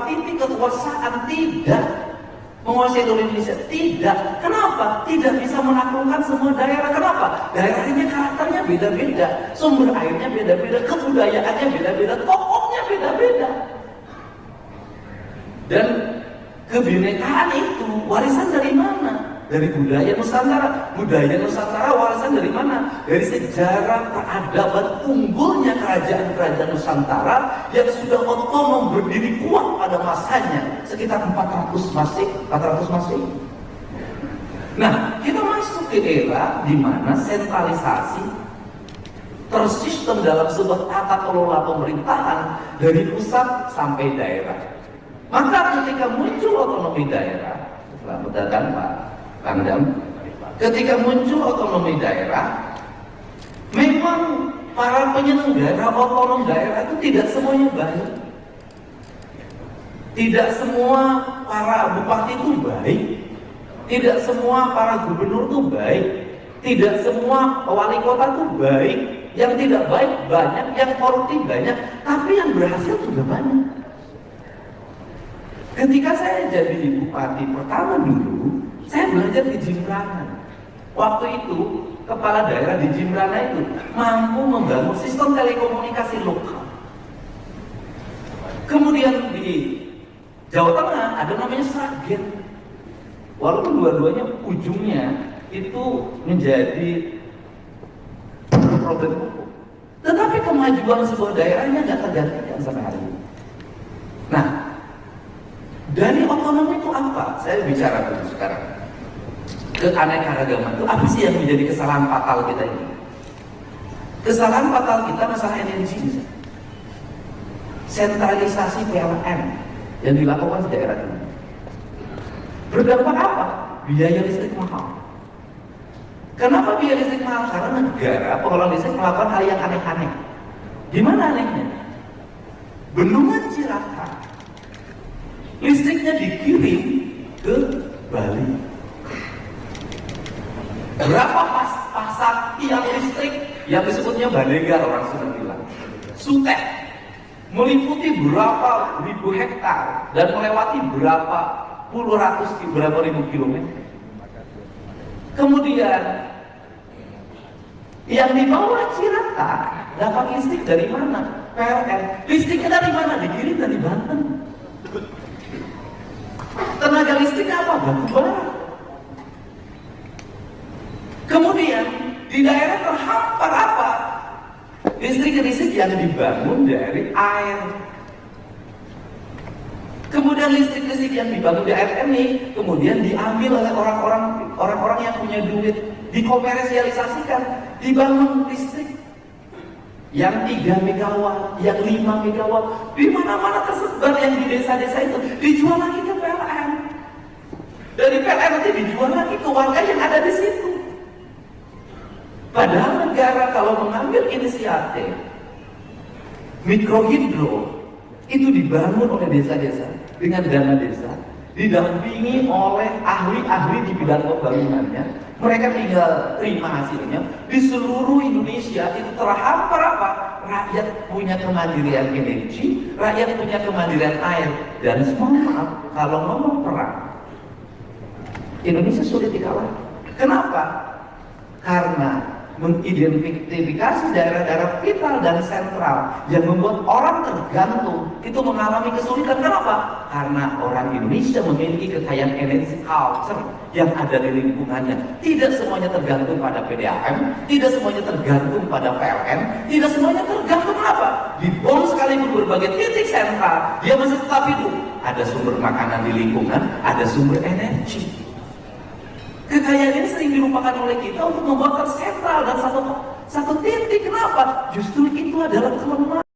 Titik kekuasaan tidak menguasai Indonesia, tidak. Kenapa? Tidak bisa menaklukkan semua daerah. Kenapa? Daerahnya karakternya beda-beda, sumber airnya beda-beda, kebudayaannya beda-beda, tokohnya beda-beda. Dan kebinekaan itu warisan dari mana? Dari budaya Nusantara. Budaya Nusantara warisan dari mana? Dari sejarah peradaban unggulnya kerajaan-kerajaan Nusantara yang sudah otonom berdiri kuat pada masanya sekitar 400 Masehi. Nah, kita masuk ke era di mana sentralisasi tersistem dalam sebuah tata kelola pemerintahan dari pusat sampai daerah. Maka ketika muncul otonomi daerah, selamat datang Pak Pangdam, ketika muncul otonomi daerah, memang para penyelenggara otonom daerah itu tidak semuanya baik. Tidak semua para bupati itu baik, tidak semua para gubernur itu baik, tidak semua wali kota itu baik. Yang tidak baik banyak, yang korupsi banyak, tapi yang berhasil juga banyak. Ketika saya jadi bupati pertama dulu, saya belajar di Jimbrana. Waktu itu, kepala daerah di Jimbrana itu mampu membangun sistem telekomunikasi lokal. Kemudian di Jawa Tengah ada namanya Sragen. Walaupun dua-duanya ujungnya itu menjadi problem hukum, tetapi kemajuan sebuah daerahnya nggak tergantikan sampai hari ini. Nah, dari otonomi itu apa? Saya bicara dulu sekarang. Keanekaragaman itu apa sih yang menjadi kesalahan fatal kita ini? Kesalahan fatal kita masalah energi misalnya. Sentralisasi PLN yang dilakukan di daerah ini berdampak apa? Biaya listrik mahal. Kenapa biaya listrik mahal? Karena negara pengelola listrik melakukan hal yang aneh-aneh. Gimana anehnya? Bendungan Cirata listriknya dikirim ke Bali. Berapa pasang tiang listrik yang disebutnya Banega, orang sudah bilang Sutek, meliputi berapa ribu hektar dan melewati berapa ribu kilometer. Kemudian yang di bawah Cirata dapat listrik dari mana? PLN. Listriknya dari mana? Dikirim dari Banten. Tenaga listriknya apa? Batu bara. Kemudian di daerah terhampar apa? Listrik yang dibangun dari air. Kemudian listrik yang dibangun di air ini kemudian diambil oleh orang-orang yang punya duit, dikomersialisasikan, dibangun listrik yang 3 megawatt, yang 5 megawatt, di mana-mana tersebar yang di desa-desa itu dijual lagi ke PLN. Dari PLN nanti dijual lagi ke warga yang ada di situ. Padahal negara kalau mengambil inisiatif mikrohidro itu dibangun oleh desa-desa dengan dana desa, didampingi oleh ahli-ahli di bidang pembangunannya. Mereka tinggal terima hasilnya. Di seluruh Indonesia itu terhampar apa? Rakyat punya kemandirian energi, rakyat punya kemandirian air. Dan semua maaf, kalau ngomong perang, Indonesia sulit dikalah. Kenapa? Karena mengidentifikasi daerah-daerah vital dan sentral yang membuat orang tergantung itu mengalami kesulitan. Kenapa? Karena orang Indonesia memiliki kekayaan energi culture yang ada di lingkungannya. Tidak semuanya tergantung pada PDAM, tidak semuanya tergantung pada PLN, tidak semuanya tergantung apa? Di bom sekalipun berbagai titik sentral, dia masih tetap hidup. Ada sumber makanan di lingkungan, ada sumber energi. Kekayaan ini sering dilupakan oleh kita untuk membuat tersentral dan satu titik. Kenapa? Justru itu adalah kelemahan.